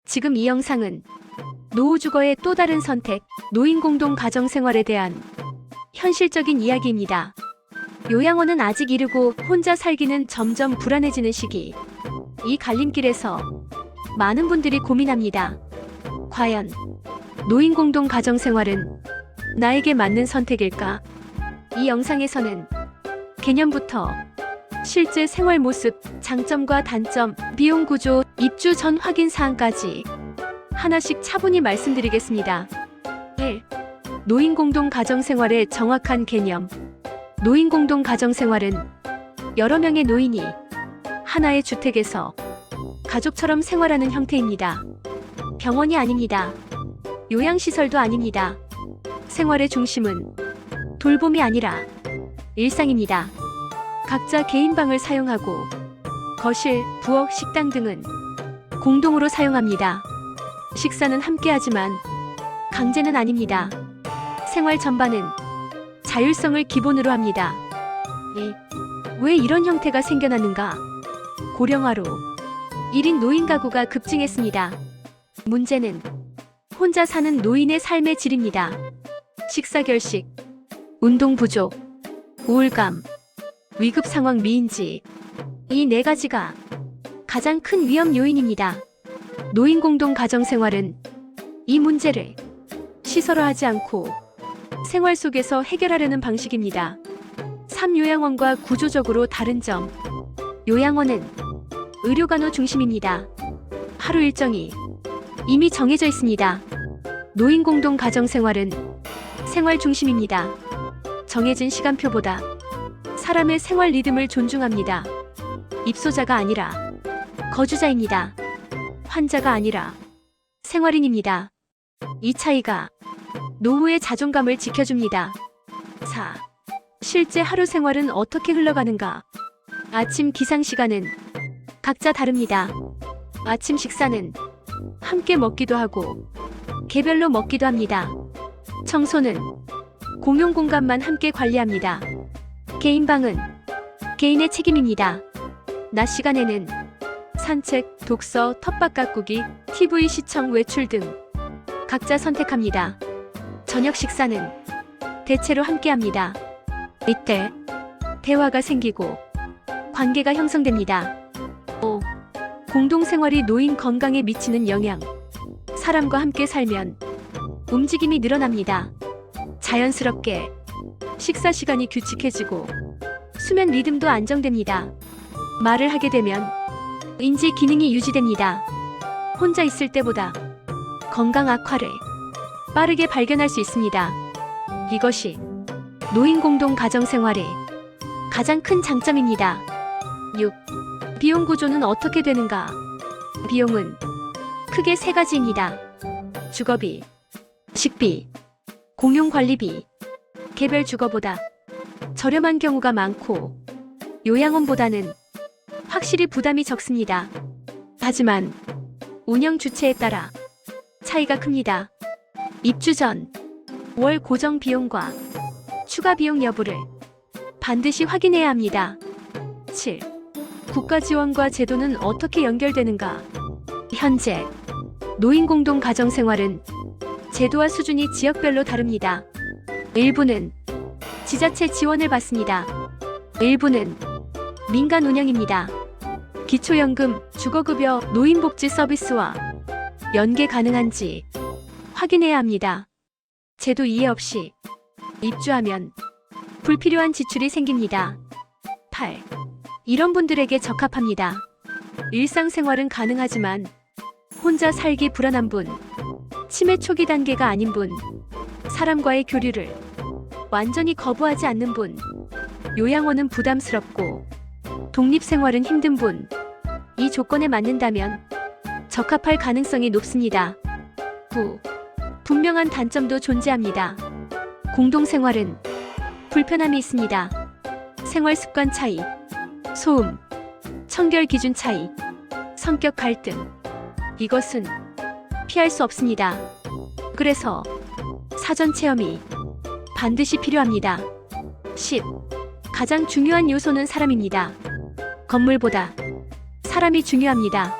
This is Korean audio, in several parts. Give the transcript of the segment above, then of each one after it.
지금 이 영상은 노후주거의 또 다른 선택, 노인 공동 가정 생활에 대한 현실적인 이야기입니다. 요양원은 아직 이르고 혼자 살기는 점점 불안해지는 시기. 이 갈림길에서 많은 분들이 고민합니다. 과연 노인 공동 가정 생활은 나에게 맞는 선택일까? 이 영상에서는 개념부터 실제 생활 모습, 장점과 단점, 비용 구조, 입주 전 확인 사항까지 하나씩 차분히 말씀드리겠습니다. 1. 노인 공동 가정 생활의 정확한 개념. 노인 공동 가정 생활은 여러 명의 노인이 하나의 주택에서 가족처럼 생활하는 형태입니다. 병원이 아닙니다. 요양시설도 아닙니다. 생활의 중심은 돌봄이 아니라 일상입니다. 각자 개인 방을 사용하고 거실, 부엌, 식당 등은 공동으로 사용합니다. 식사는 함께하지만 강제는 아닙니다. 생활 전반은 자율성을 기본으로 합니다. 왜 이런 형태가 생겨났는가? 고령화로 1인 노인 가구가 급증했습니다. 문제는 혼자 사는 노인의 삶의 질입니다. 식사 결식, 운동 부족, 우울감, 위급 상황 미인지, 이 네 가지가 가장 큰 위험 요인입니다. 노인 공동 가정 생활은 이 문제를 시설화하지 않고 생활 속에서 해결하려는 방식입니다. 3. 요양원과 구조적으로 다른 점. 요양원은 의료간호 중심입니다. 하루 일정이 이미 정해져 있습니다. 노인 공동 가정 생활은 생활 중심입니다. 정해진 시간표보다 사람의 생활 리듬을 존중합니다. 입소자가 아니라 거주자입니다. 환자가 아니라 생활인입니다. 이 차이가 노후의 자존감을 지켜줍니다. 4. 실제 하루 생활은 어떻게 흘러가는가? 아침 기상 시간은 각자 다릅니다. 아침 식사는 함께 먹기도 하고 개별로 먹기도 합니다. 청소는 공용 공간만 함께 관리합니다. 개인 방은 개인의 책임입니다. 낮 시간에는 산책, 독서, 텃밭 가꾸기, TV 시청, 외출 등 각자 선택합니다. 저녁 식사는 대체로 함께합니다. 이때 대화가 생기고 관계가 형성됩니다. 5. 공동생활이 노인 건강에 미치는 영향. 사람과 함께 살면 움직임이 늘어납니다. 자연스럽게 식사 시간이 규칙해지고 수면 리듬도 안정됩니다. 말을 하게 되면 인지 기능이 유지됩니다. 혼자 있을 때보다 건강 악화를 빠르게 발견할 수 있습니다. 이것이 노인 공동 가정 생활의 가장 큰 장점입니다. 6. 비용 구조는 어떻게 되는가? 비용은 크게 세 가지입니다. 주거비, 식비, 공용 관리비. 개별 주거보다 저렴한 경우가 많고 요양원보다는 확실히 부담이 적습니다. 하지만 운영 주체에 따라 차이가 큽니다. 입주 전 월 고정 비용과 추가 비용 여부를 반드시 확인해야 합니다. 7. 국가 지원과 제도는 어떻게 연결되는가? 현재 노인 공동 가정 생활은 제도와 수준이 지역별로 다릅니다. 일부는 지자체 지원을 받습니다. 일부는 민간 운영입니다. 기초연금, 주거급여, 노인복지 서비스와 연계 가능한지 확인해야 합니다. 제도 이해 없이 입주하면 불필요한 지출이 생깁니다. 8. 이런 분들에게 적합합니다. 일상생활은 가능하지만 혼자 살기 불안한 분, 치매 초기 단계가 아닌 분, 사람과의 교류를 완전히 거부하지 않는 분, 요양원은 부담스럽고 독립생활은 힘든 분, 이 조건에 맞는다면 적합할 가능성이 높습니다. 9. 분명한 단점도 존재합니다. 공동생활은 불편함이 있습니다. 생활 습관 차이, 소음, 청결 기준 차이, 성격 갈등. 이것은 피할 수 없습니다. 그래서 사전 체험이 반드시 필요합니다. 10. 가장 중요한 요소는 사람입니다. 건물보다 사람이 중요합니다.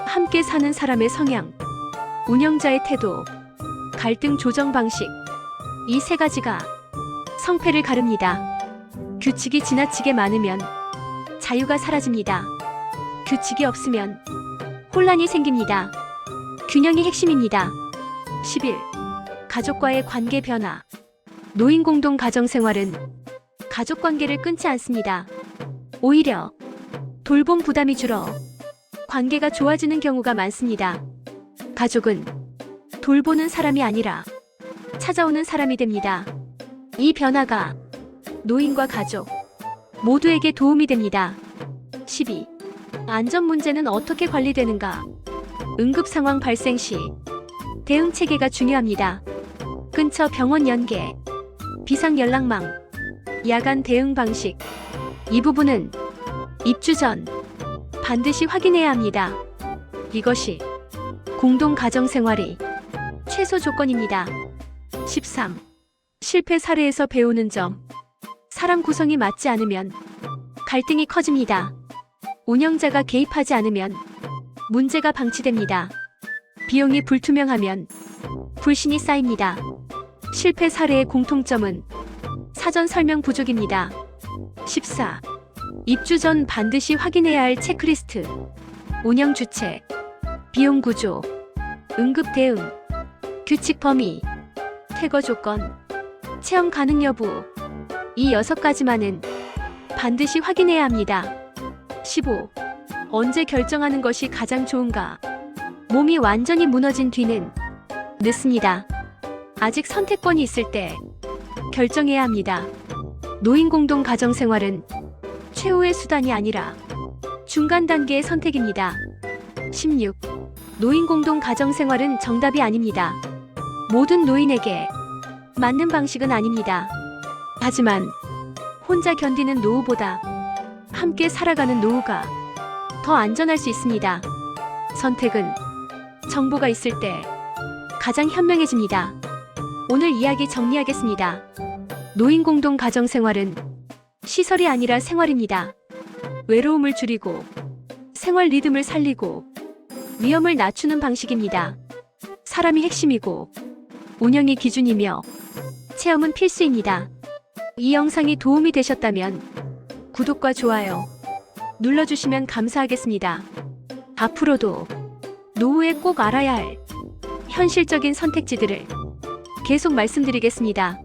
함께 사는 사람의 성향, 운영자의 태도, 갈등 조정 방식, 이 세 가지가 성패를 가릅니다. 규칙이 지나치게 많으면 자유가 사라집니다. 규칙이 없으면 혼란이 생깁니다. 균형이 핵심입니다. 11. 가족과의 관계 변화. 노인 공동 가정 생활은 가족 관계를 끊지 않습니다. 오히려 돌봄 부담이 줄어 관계가 좋아지는 경우가 많습니다. 가족은 돌보는 사람이 아니라 찾아오는 사람이 됩니다. 이 변화가 노인과 가족 모두에게 도움이 됩니다. 12. 안전 문제는 어떻게 관리되는가? 응급 상황 발생 시 대응 체계가 중요합니다. 근처 병원 연계, 비상 연락망, 야간 대응 방식. 이 부분은 입주 전 반드시 확인해야 합니다. 이것이 공동 가정 생활의 최소 조건입니다. 13. 실패 사례에서 배우는 점. 사람 구성이 맞지 않으면 갈등이 커집니다. 운영자가 개입하지 않으면 문제가 방치됩니다. 비용이 불투명하면 불신이 쌓입니다. 실패 사례의 공통점은 사전 설명 부족입니다. 14. 입주 전 반드시 확인해야 할 체크리스트. 운영 주체, 비용 구조, 응급 대응, 규칙 범위, 퇴거 조건, 체험 가능 여부. 이 6가지만은 반드시 확인해야 합니다. 15. 언제 결정하는 것이 가장 좋은가? 몸이 완전히 무너진 뒤는 늦습니다. 아직 선택권이 있을 때 결정해야 합니다. 노인 공동 가정 생활은 최후의 수단이 아니라 중간 단계의 선택입니다. 16. 노인 공동 가정 생활은 정답이 아닙니다. 모든 노인에게 맞는 방식은 아닙니다. 하지만 혼자 견디는 노후보다 함께 살아가는 노후가 더 안전할 수 있습니다. 선택은 정보가 있을 때 가장 현명해집니다. 오늘 이야기 정리하겠습니다. 노인 공동 가정 생활은 시설이 아니라 생활입니다. 외로움을 줄이고 생활 리듬을 살리고 위험을 낮추는 방식입니다. 사람이 핵심이고 운영이 기준이며 체험은 필수입니다. 이 영상이 도움이 되셨다면 구독과 좋아요 눌러주시면 감사하겠습니다. 앞으로도 노후에 꼭 알아야 할 현실적인 선택지들을 계속 말씀드리겠습니다.